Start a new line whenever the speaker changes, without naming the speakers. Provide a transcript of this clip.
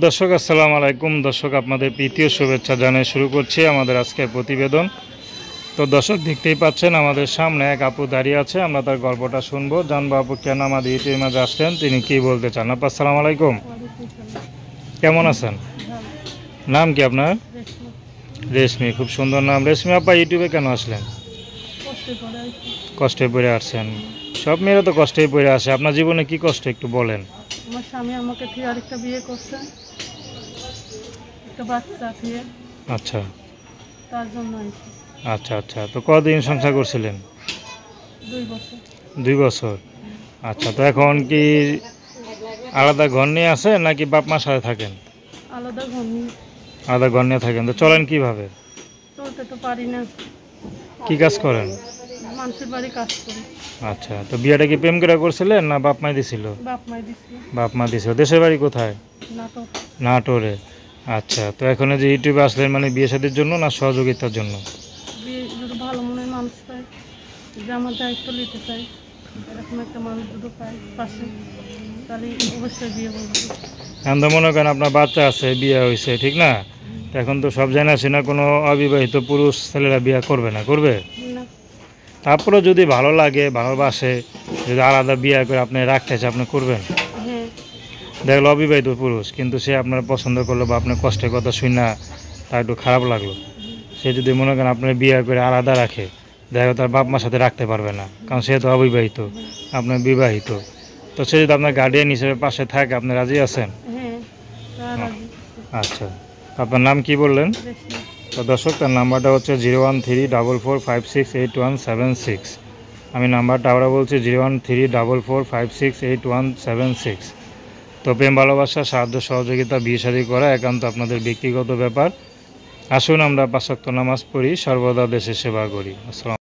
দর্শক আসসালামু আলাইকুম। দর্শক আপনাদের প্রীতীয় শুভেচ্ছা জানিয়ে শুরু করছি আমাদের আজকের প্রতিবেদন। তো দর্শক দেখতেই পাচ্ছেন আমাদের সামনে এক আপু দাঁড়িয়ে আছে, আমরা তার গল্পটা শুনবো, জানবো আপু কেন আমাদের ইউটিউবের মাঝে আসলেন, তিনি কি বলতে চান। আপু আসসালামু আলাইকুম, কেমন আছেন? নাম কি আপনার? রেশমি, খুব সুন্দর নাম। রেশমি আপা ইউটিউবে কেন আসলেন? কষ্টে পড়ে আসছেন। সব মেয়েরা তো কষ্টেই পড়ে আসে, আপনার জীবনে কি কষ্ট একটু বলেন।
আমার স্বামী আমাকে থেকে আরেকটা বিয়ে করছে, একটা বাচ্চা থেকে,
আচ্ছা
তার জন্য আইছি।
আচ্ছা আচ্ছা, তো কতদিন সংসার করছিলেন?
2 বছর।
2 বছর। আচ্ছা, তো এখন কি আলাদা ঘর নিয়ে আছে নাকি বাপ মার সাথে থাকেন?
আলাদা ঘর নিয়ে।
আলাদা ঘর নিয়ে থাকেন, তো চলেন কিভাবে?
চলতে তো পারি না,
কি কাজ করেন?
মানুষের বাড়ি কাজ করি।
আচ্ছা, তো বিয়েটা কি প্রেম করে করছিলেন না বাপ মাই দিছিল?
বাপ মাই দিছিল।
বাপ মা দিছিল। দেশের বাড়ি কোথায়?
নাটক।
নাটোরে। আচ্ছা, তো এখন যে ইউটিউবে আসলেন মানে বিয়ে শাদীর জন্য না সহযোগিতার জন্য?
বিয়ে যদি ভালো মনের মানুষ পায়, যে আমার দায়িত্ব নিতে চাই, এরকম একটা মানুষ যদি পাই পাশে, তাহলে অবশ্যই বিয়ে করবো।
এখন তো মনে করেন আপনার বাচ্চা আছে, বিয়ে হয়েছে, ঠিক না? তো এখন তো সব জানা আছে না, কোনো অবিবাহিত পুরুষ ছেলেরা বিয়ে করবে না, করবে?
না।
তারপরেও যদি ভালো লাগে, ভালোবাসে, যদি আলাদা বিয়ে করে আপনি রাখতে চান, আপনি করবেন?
হ্যাঁ।
দেখলো অবিবাহিত পুরুষ, কিন্তু সে আপনার পছন্দ করলো বা আপনার কষ্টের কথা শুনে না তার একটু খারাপ লাগলো, সে যদি মনে করেন আপনার বিয়ে করে আলাদা রাখে, দেখো তার বাপ মার সাথে রাখতে পারবে না, কারণ সে তো অবিবাহিত, আপনার বিবাহিত। তো সে যদি আপনার গার্ডিয়ান হিসেবে পাশে থাকে, আপনি রাজি আছেন?
হ্যাঁ, তার আগে।
আচ্ছা, আপনার নাম কি বললেন?
রেশমি।
তো দর্শক, তার নাম্বারটা হচ্ছে 01344568176। আমি নাম্বারটা আবার বলছি 01344568176। তো প্রেম ভালোবাসা, সাহায্য সহযোগিতা, বিয়ে শাদী করা একান্ত আপনাদের ব্যক্তিগত ব্যাপার। আসুন আমরা 5 ওয়াক্ত নামাজ পড়ি, সর্বদা দেশের সেবা করি। আসসালাম।